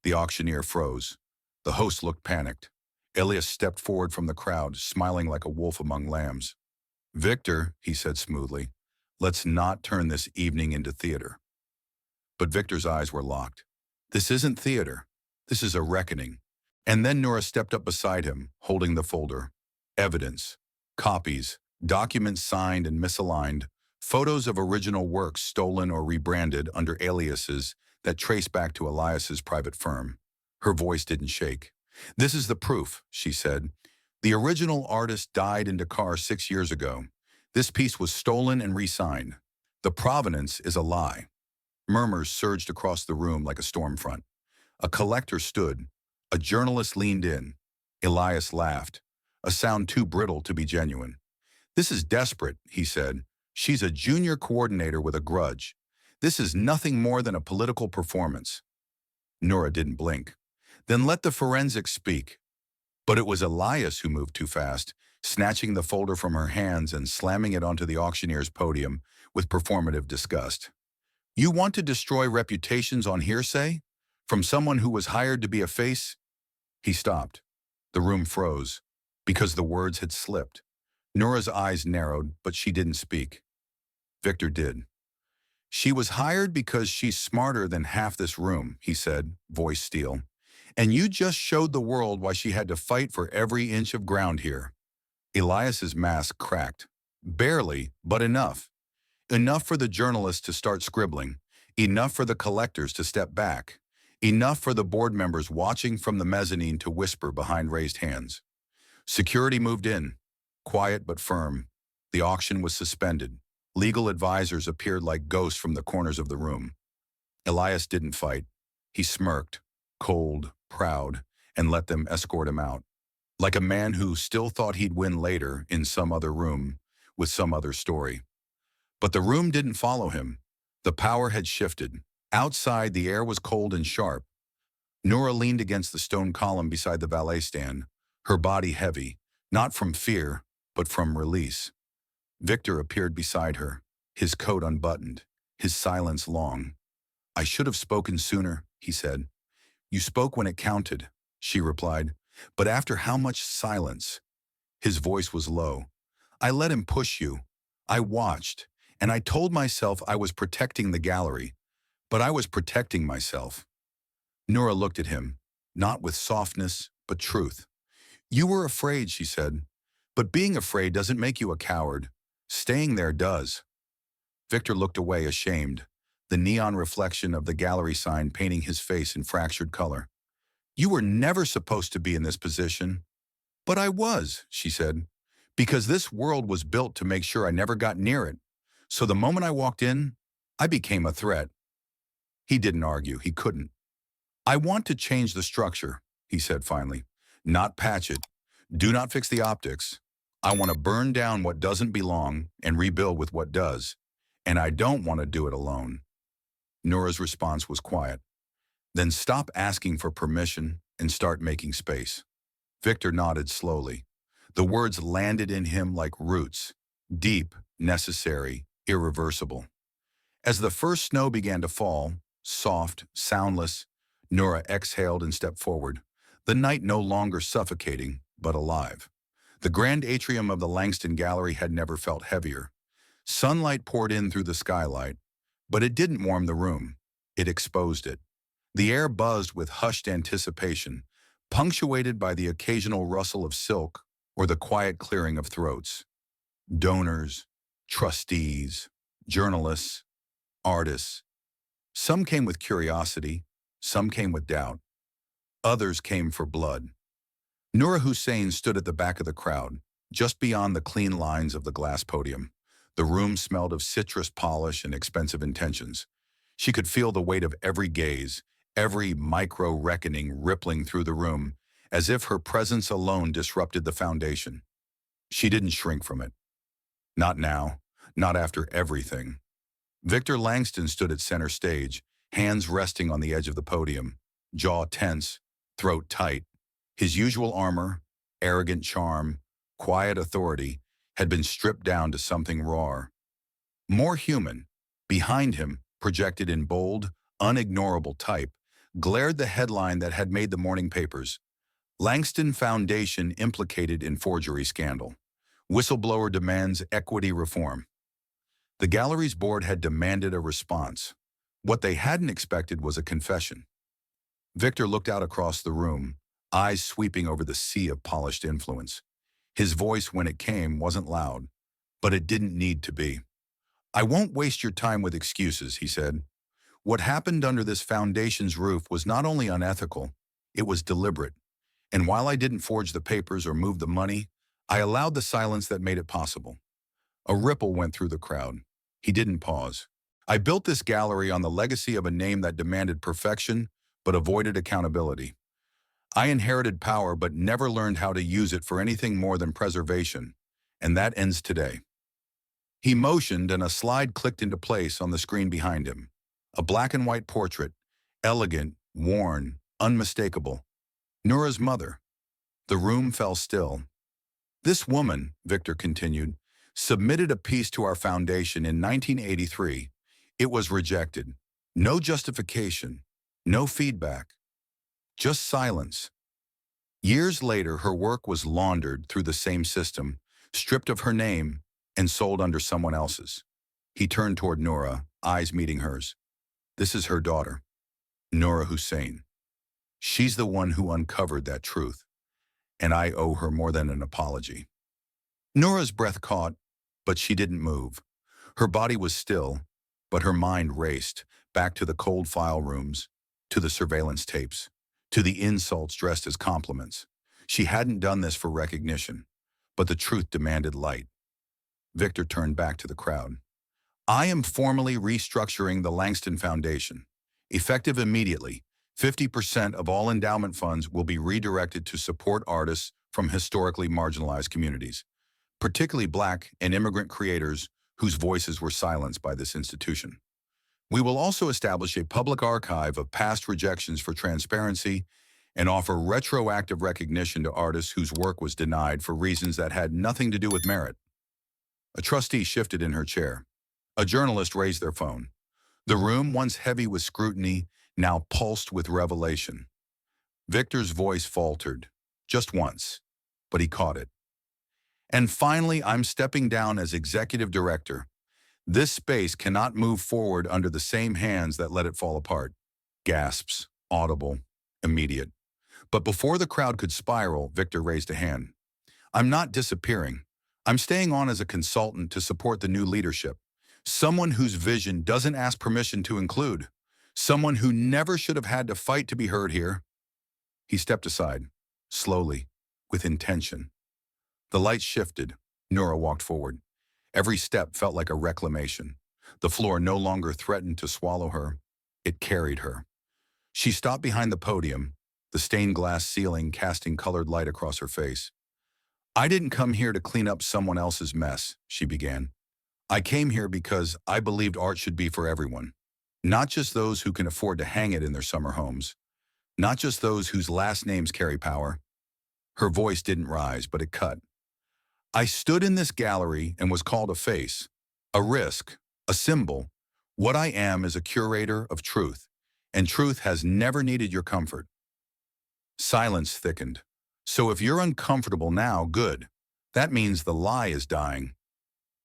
The auctioneer froze. The host looked panicked. Elias stepped forward from the crowd, smiling like a wolf among lambs. Victor, he said smoothly, let's not turn this evening into theater. But Victor's eyes were locked. This isn't theater. This is a reckoning. And then Nora stepped up beside him, holding the folder. Evidence, copies, documents signed and misaligned, photos of original works stolen or rebranded under aliases that trace back to Elias's private firm. Her voice didn't shake. This is the proof, she said. The original artist died in Dakar 6 years ago. This piece was stolen and re-signed. The provenance is a lie. Murmurs surged across the room like a storm front. A collector stood. A journalist leaned in. Elias laughed, a sound too brittle to be genuine. This is desperate, he said. She's a junior coordinator with a grudge. This is nothing more than a political performance. Nora didn't blink. Then let the forensics speak. But it was Elias who moved too fast, snatching the folder from her hands and slamming it onto the auctioneer's podium with performative disgust. You want to destroy reputations on hearsay? From someone who was hired to be a face? He stopped. The room froze, because the words had slipped. Nora's eyes narrowed, but she didn't speak. Victor did. She was hired because she's smarter than half this room, he said, voice steel. And you just showed the world why she had to fight for every inch of ground here. Elias's mask cracked. Barely, but enough. Enough for the journalists to start scribbling. Enough for the collectors to step back. Enough for the board members watching from the mezzanine to whisper behind raised hands. Security moved in, quiet but firm. The auction was suspended. Legal advisors appeared like ghosts from the corners of the room. Elias didn't fight. He smirked, cold, proud, and let them escort him out. Like a man who still thought he'd win later in some other room with some other story. But the room didn't follow him. The power had shifted. Outside, the air was cold and sharp. Nora leaned against the stone column beside the valet stand, her body heavy, not from fear, but from release. Victor appeared beside her, his coat unbuttoned, his silence long. I should have spoken sooner, he said. You spoke when it counted, she replied. But after how much silence? His voice was low. I let him push you. I watched, and I told myself I was protecting the gallery, but I was protecting myself. Nora looked at him, not with softness, but truth. You were afraid, she said, but being afraid doesn't make you a coward. Staying there does. Victor looked away, ashamed, the neon reflection of the gallery sign painting his face in fractured color. You were never supposed to be in this position. But I was, she said, because this world was built to make sure I never got near it. So the moment I walked in, I became a threat. He didn't argue. He couldn't. I want to change the structure, he said finally. Not patch it. Do not fix the optics. I want to burn down what doesn't belong and rebuild with what does. And I don't want to do it alone. Nora's response was quiet. Then stop asking for permission and start making space. Victor nodded slowly. The words landed in him like roots, deep, necessary, irreversible. As the first snow began to fall, soft, soundless, Nora exhaled and stepped forward, the night no longer suffocating, but alive. The grand atrium of the Langston Gallery had never felt heavier. Sunlight poured in through the skylight, but it didn't warm the room. It exposed it. The air buzzed with hushed anticipation, punctuated by the occasional rustle of silk or the quiet clearing of throats. Donors, trustees, journalists, artists. Some came with curiosity, some came with doubt. Others came for blood. Noura Hussein stood at the back of the crowd, just beyond the clean lines of the glass podium. The room smelled of citrus polish and expensive intentions. She could feel the weight of every gaze, every micro-reckoning rippling through the room, as if her presence alone disrupted the foundation. She didn't shrink from it. Not now, not after everything. Victor Langston stood at center stage, hands resting on the edge of the podium, jaw tense, throat tight. His usual armor, arrogant charm, quiet authority, had been stripped down to something raw. More human. Behind him, projected in bold, unignorable type, glared the headline that had made the morning papers. Langston Foundation implicated in forgery scandal. Whistleblower demands equity reform. The gallery's board had demanded a response. What they hadn't expected was a confession. Victor looked out across the room, eyes sweeping over the sea of polished influence. His voice, when it came, wasn't loud, but it didn't need to be. "I won't waste your time with excuses," he said. "What happened under this foundation's roof was not only unethical, it was deliberate. And while I didn't forge the papers or move the money, I allowed the silence that made it possible." A ripple went through the crowd. He didn't pause. "I built this gallery on the legacy of a name that demanded perfection but avoided accountability. I inherited power but never learned how to use it for anything more than preservation, and that ends today." He motioned and a slide clicked into place on the screen behind him. A black and white portrait, elegant, worn, unmistakable. Noura's mother. The room fell still. "This woman," Victor continued, "submitted a piece to our foundation in 1983. It was rejected. No justification, no feedback, just silence. Years later, her work was laundered through the same system, stripped of her name, and sold under someone else's." He turned toward Noura, eyes meeting hers. "This is her daughter, Noura Hussein. She's the one who uncovered that truth, and I owe her more than an apology." Noura's breath caught, but she didn't move. Her body was still, but her mind raced, back to the cold file rooms, to the surveillance tapes, to the insults dressed as compliments. She hadn't done this for recognition, but the truth demanded light. Victor turned back to the crowd. "I am formally restructuring the Langston Foundation. Effective immediately, 50% of all endowment funds will be redirected to support artists from historically marginalized communities, particularly Black and immigrant creators whose voices were silenced by this institution. We will also establish a public archive of past rejections for transparency and offer retroactive recognition to artists whose work was denied for reasons that had nothing to do with merit." A trustee shifted in her chair. A journalist raised their phone. The room, once heavy with scrutiny, now pulsed with revelation. Victor's voice faltered, just once, but he caught it. "And finally, I'm stepping down as executive director. This space cannot move forward under the same hands that let it fall apart." Gasps, audible, immediate. But before the crowd could spiral, Victor raised a hand. "I'm not disappearing. I'm staying on as a consultant to support the new leadership. Someone whose vision doesn't ask permission to include. Someone who never should have had to fight to be heard here." He stepped aside, slowly, with intention. The light shifted. Noura walked forward. Every step felt like a reclamation. The floor no longer threatened to swallow her. It carried her. She stopped behind the podium, the stained glass ceiling casting colored light across her face. "I didn't come here to clean up someone else's mess," she began. "I came here because I believed art should be for everyone. Not just those who can afford to hang it in their summer homes. Not just those whose last names carry power." Her voice didn't rise, but it cut. "I stood in this gallery and was called a face, a risk, a symbol. What I am is a curator of truth, and truth has never needed your comfort." Silence thickened. "So if you're uncomfortable now, good. That means the lie is dying."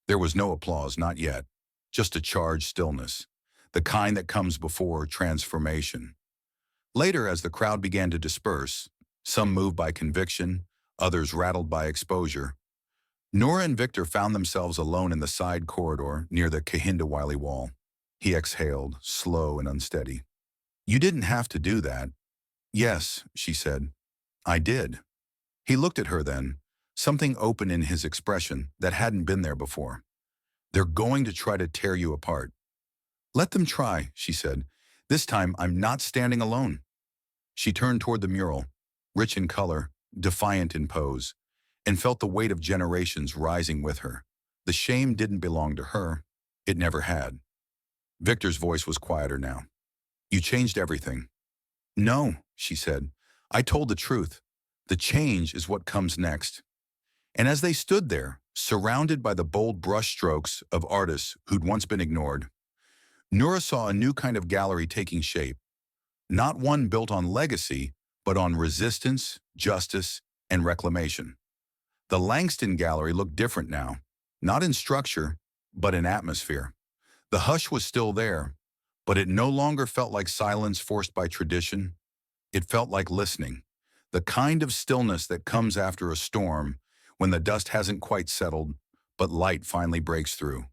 There was no applause, not yet. Just a charged stillness, the kind that comes before transformation. Later, as the crowd began to disperse, some moved by conviction, others rattled by exposure, Nora and Victor found themselves alone in the side corridor near the Kahindawili wall. He exhaled, slow and unsteady. "You didn't have to do that." "Yes," she said. "I did." He looked at her then, something open in his expression that hadn't been there before. "They're going to try to tear you apart." "Let them try," she said. "This time I'm not standing alone." She turned toward the mural, rich in color, defiant in pose, and felt the weight of generations rising with her. The shame didn't belong to her. It never had. Victor's voice was quieter now. "You changed everything." "No," she said. "I told the truth. The change is what comes next." And as they stood there, surrounded by the bold brushstrokes of artists who'd once been ignored, Nura saw a new kind of gallery taking shape. Not one built on legacy, but on resistance, justice, and reclamation. The Langston Gallery looked different now, not in structure, but in atmosphere. The hush was still there, but it no longer felt like silence forced by tradition. It felt like listening, the kind of stillness that comes after a storm when the dust hasn't quite settled, but light finally breaks through.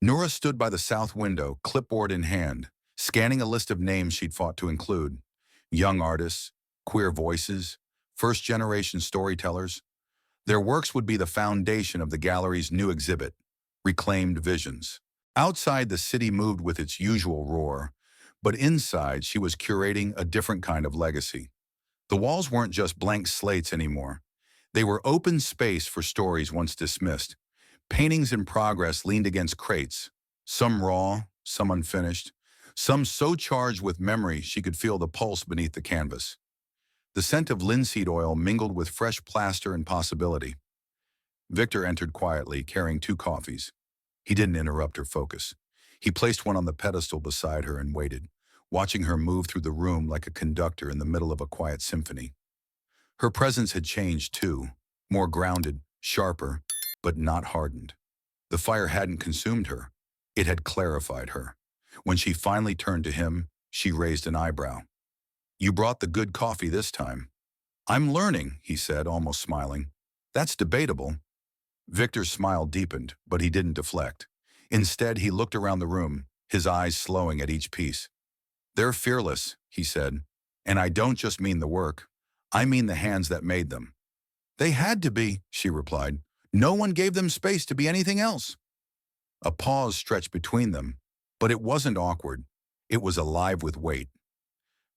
Nora stood by the south window, clipboard in hand, scanning a list of names she'd fought to include. Young artists, queer voices, first-generation storytellers. Their works would be the foundation of the gallery's new exhibit, Reclaimed Visions. Outside, the city moved with its usual roar, but inside she was curating a different kind of legacy. The walls weren't just blank slates anymore. They were open space for stories once dismissed. Paintings in progress leaned against crates, some raw, some unfinished, some so charged with memory she could feel the pulse beneath the canvas. The scent of linseed oil mingled with fresh plaster and possibility. Victor entered quietly, carrying 2 coffees. He didn't interrupt her focus. He placed one on the pedestal beside her and waited, watching her move through the room like a conductor in the middle of a quiet symphony. Her presence had changed too, more grounded, sharper, but not hardened. The fire hadn't consumed her. It had clarified her. When she finally turned to him, she raised an eyebrow. "You brought the good coffee this time." "I'm learning," he said, almost smiling. "That's debatable." Victor's smile deepened, but he didn't deflect. Instead, he looked around the room, his eyes slowing at each piece. "They're fearless," he said, "and I don't just mean the work. I mean the hands that made them." "They had to be," she replied. "No one gave them space to be anything else." A pause stretched between them, but it wasn't awkward. It was alive with weight.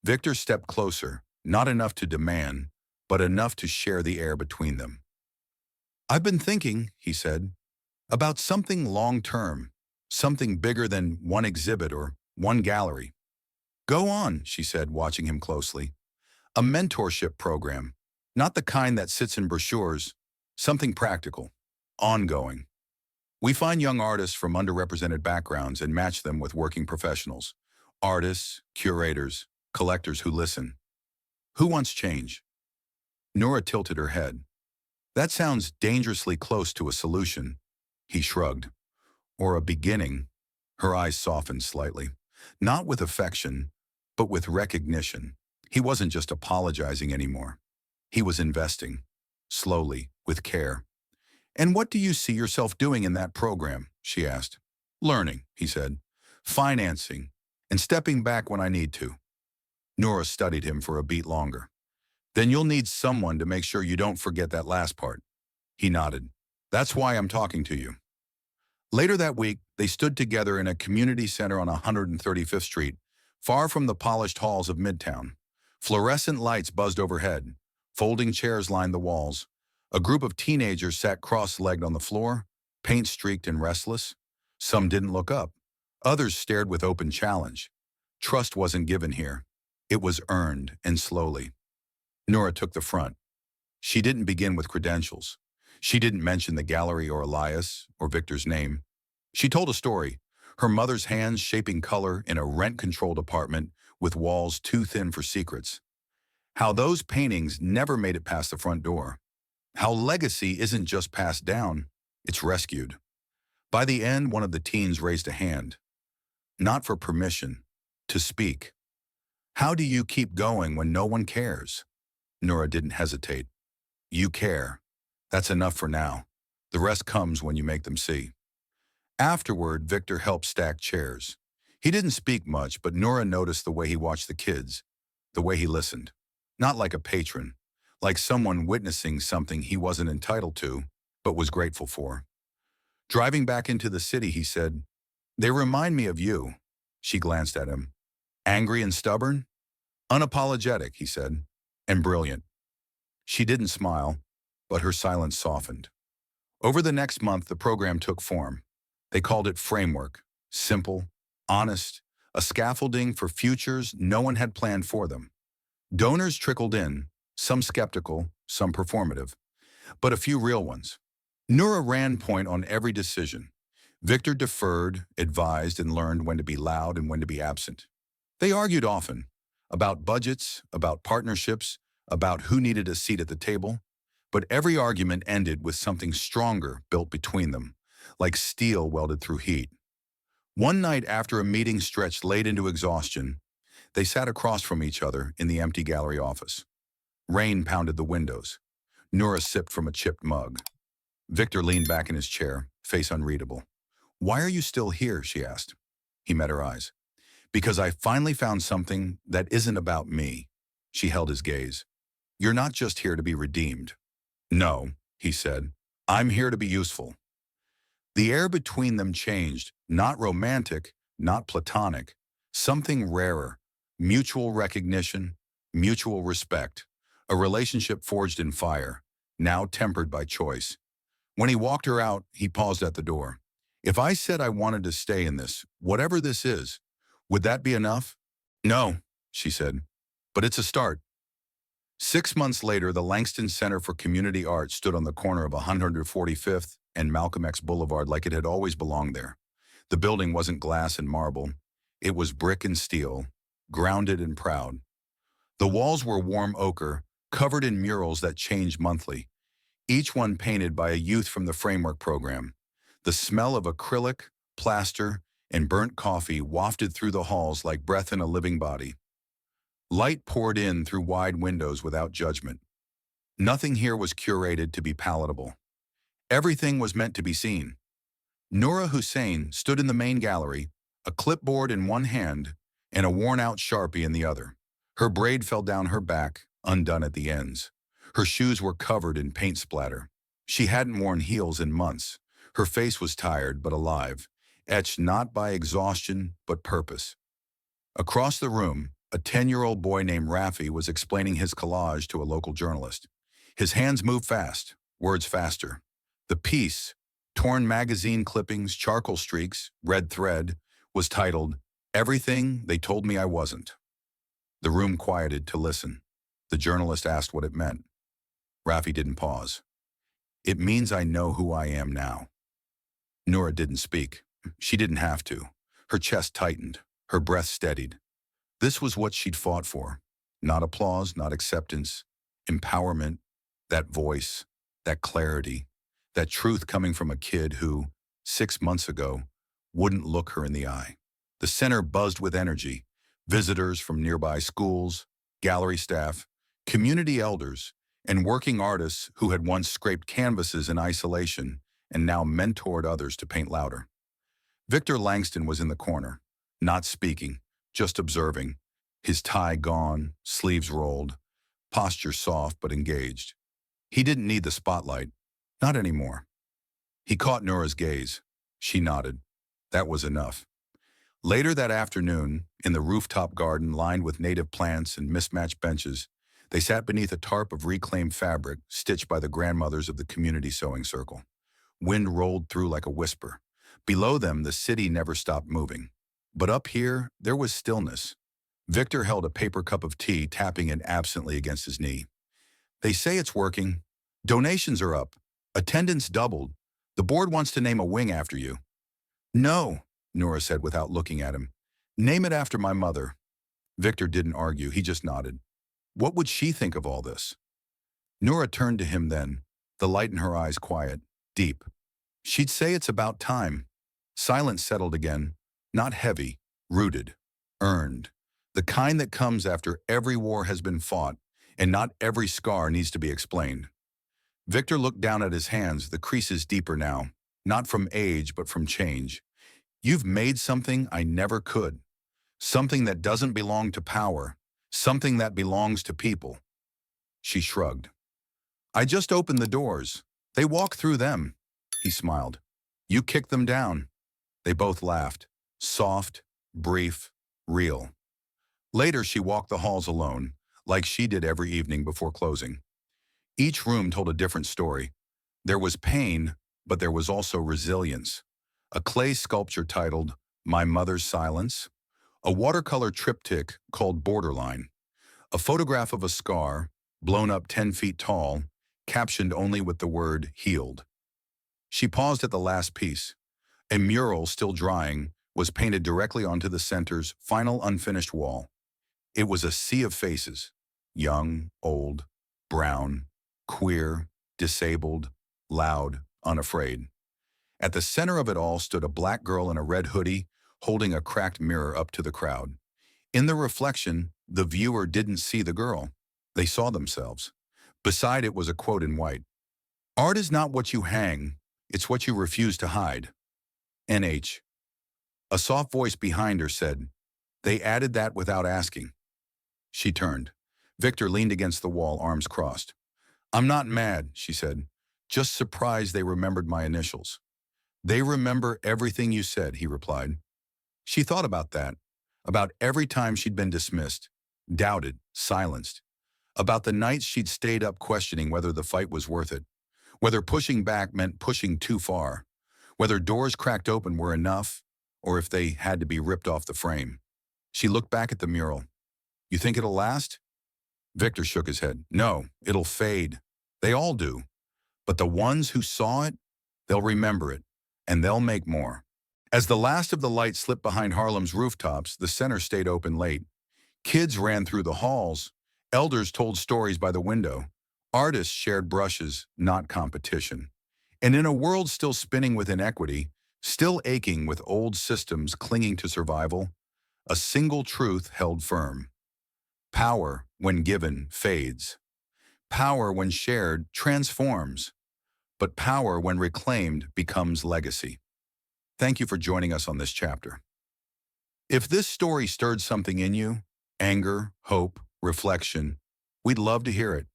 Victor stepped closer, not enough to demand, but enough to share the air between them. "I've been thinking," he said, "about something long-term, something bigger than one exhibit or one gallery." "Go on," she said, watching him closely. "A mentorship program, not the kind that sits in brochures, something practical, ongoing. We find young artists from underrepresented backgrounds and match them with working professionals, artists, curators, collectors who listen. Who wants change?" Nora tilted her head. "That sounds dangerously close to a solution." He shrugged. "Or a beginning." Her eyes softened slightly. Not with affection, but with recognition. He wasn't just apologizing anymore. He was investing, slowly, with care. "And what do you see yourself doing in that program?" she asked. "Learning," he said. "Financing, and stepping back when I need to." Nora studied him for a beat longer. "Then you'll need someone to make sure you don't forget that last part." He nodded. "That's why I'm talking to you." Later that week, they stood together in a community center on 135th Street, far from the polished halls of Midtown. Fluorescent lights buzzed overhead. Folding chairs lined the walls. A group of teenagers sat cross-legged on the floor, paint-streaked and restless. Some didn't look up. Others stared with open challenge. Trust wasn't given here. It was earned, and slowly. Nora took the front. She didn't begin with credentials. She didn't mention the gallery or Elias or Victor's name. She told a story, her mother's hands shaping color in a rent-controlled apartment with walls too thin for secrets. How those paintings never made it past the front door. How legacy isn't just passed down, it's rescued. By the end, one of the teens raised a hand. Not for permission, to speak. How do you keep going when no one cares? Nora didn't hesitate. You care. That's enough for now. The rest comes when you make them see. Afterward, Victor helped stack chairs. He didn't speak much, but Nora noticed the way he watched the kids, the way he listened. Not like a patron, like someone witnessing something he wasn't entitled to, but was grateful for. Driving back into the city, he said, "They remind me of you." She glanced at him. "Angry and stubborn?" "Unapologetic," he said, "and brilliant." She didn't smile, but her silence softened. Over the next month, the program took form. They called it Framework, simple, honest, a scaffolding for futures no one had planned for them. Donors trickled in, some skeptical, some performative, but a few real ones. Nora ran point on every decision. Victor deferred, advised, and learned when to be loud and when to be absent. They argued often, about budgets, about partnerships, about who needed a seat at the table, but every argument ended with something stronger built between them, like steel welded through heat. One night after a meeting stretched late into exhaustion, they sat across from each other in the empty gallery office. Rain pounded the windows. Nora sipped from a chipped mug. Victor leaned back in his chair, face unreadable. "Why are you still here?" she asked. He met her eyes. "Because I finally found something that isn't about me." She held his gaze. "You're not just here to be redeemed." "No," he said. "I'm here to be useful." The air between them changed, not romantic, not platonic, something rarer, mutual recognition, mutual respect, a relationship forged in fire, now tempered by choice. When he walked her out, he paused at the door. "If I said I wanted to stay in this, whatever this is, would that be enough?" "No," she said, "but it's a start." 6 months later, the Langston Center for Community Art stood on the corner of 145th and Malcolm X Boulevard like it had always belonged there. The building wasn't glass and marble. It was brick and steel, grounded and proud. The walls were warm ochre, covered in murals that changed monthly, each one painted by a youth from the Framework program. The smell of acrylic, plaster, and burnt coffee wafted through the halls like breath in a living body. Light poured in through wide windows without judgment. Nothing here was curated to be palatable. Everything was meant to be seen. Noura Hussein stood in the main gallery, a clipboard in one hand and a worn-out Sharpie in the other. Her braid fell down her back, undone at the ends. Her shoes were covered in paint splatter. She hadn't worn heels in months. Her face was tired but alive, etched not by exhaustion but purpose. Across the room, a 10-year-old boy named Rafi was explaining his collage to a local journalist. His hands moved fast, words faster. The piece, torn magazine clippings, charcoal streaks, red thread, was titled, "Everything They Told Me I Wasn't." The room quieted to listen. The journalist asked what it meant. Rafi didn't pause. "It means I know who I am now." Noura didn't speak. She didn't have to. Her chest tightened. Her breath steadied. This was what she'd fought for. Not applause, not acceptance. Empowerment, that voice, that clarity, that truth coming from a kid who, 6 months ago, wouldn't look her in the eye. The center buzzed with energy. Visitors from nearby schools, gallery staff, community elders, and working artists who had once scraped canvases in isolation and now mentored others to paint louder. Victor Langston was in the corner, not speaking, just observing, his tie gone, sleeves rolled, posture soft but engaged. He didn't need the spotlight, not anymore. He caught Noura's gaze. She nodded. That was enough. Later that afternoon, in the rooftop garden lined with native plants and mismatched benches, they sat beneath a tarp of reclaimed fabric stitched by the grandmothers of the community sewing circle. Wind rolled through like a whisper. Below them, the city never stopped moving. But up here, there was stillness. Victor held a paper cup of tea, tapping it absently against his knee. They say it's working. Donations are up. Attendance doubled. The board wants to name a wing after you. No, Nora said without looking at him. Name it after my mother. Victor didn't argue, he just nodded. What would she think of all this? Nora turned to him then, the light in her eyes quiet, deep. She'd say it's about time. Silence settled again, not heavy, rooted, earned. The kind that comes after every war has been fought, and not every scar needs to be explained. Victor looked down at his hands, the creases deeper now, not from age but from change. You've made something I never could. Something that doesn't belong to power. Something that belongs to people. She shrugged. I just opened the doors. They walk through them. He smiled. You kicked them down. They both laughed. Soft, brief, real. Later she walked the halls alone, like she did every evening before closing. Each room told a different story. There was pain, but there was also resilience. A clay sculpture titled My Mother's Silence, a watercolor triptych called Borderline, a photograph of a scar, blown up 10 feet tall, captioned only with the word healed. She paused at the last piece. A mural, still drying, was painted directly onto the center's final unfinished wall. It was a sea of faces, young, old, brown, queer, disabled, loud, unafraid. At the center of it all stood a black girl in a red hoodie, holding a cracked mirror up to the crowd. In the reflection, the viewer didn't see the girl. They saw themselves. Beside it was a quote in white. Art is not what you hang, it's what you refuse to hide. NH. A soft voice behind her said, They added that without asking. She turned. Victor leaned against the wall, arms crossed. I'm not mad, she said. Just surprised they remembered my initials. They remember everything you said, he replied. She thought about that, about every time she'd been dismissed, doubted, silenced, about the nights she'd stayed up questioning whether the fight was worth it, whether pushing back meant pushing too far, whether doors cracked open were enough, or if they had to be ripped off the frame. She looked back at the mural. You think it'll last? Victor shook his head. No, it'll fade. They all do. But the ones who saw it, they'll remember it, and they'll make more. As the last of the lights slipped behind Harlem's rooftops, the center stayed open late. Kids ran through the halls. Elders told stories by the window. Artists shared brushes, not competition. And in a world still spinning with inequity, still aching with old systems clinging to survival, a single truth held firm. Power, when given, fades. Power, when shared, transforms. But power, when reclaimed, becomes legacy. Thank you for joining us on this chapter. If this story stirred something in you, anger, hope, reflection, we'd love to hear it.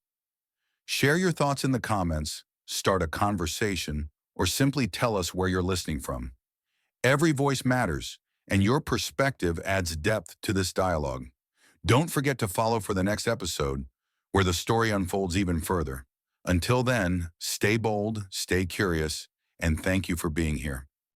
Share your thoughts in the comments, start a conversation, or simply tell us where you're listening from. Every voice matters, and your perspective adds depth to this dialogue. Don't forget to follow for the next episode, where the story unfolds even further. Until then, stay bold, stay curious, and thank you for being here.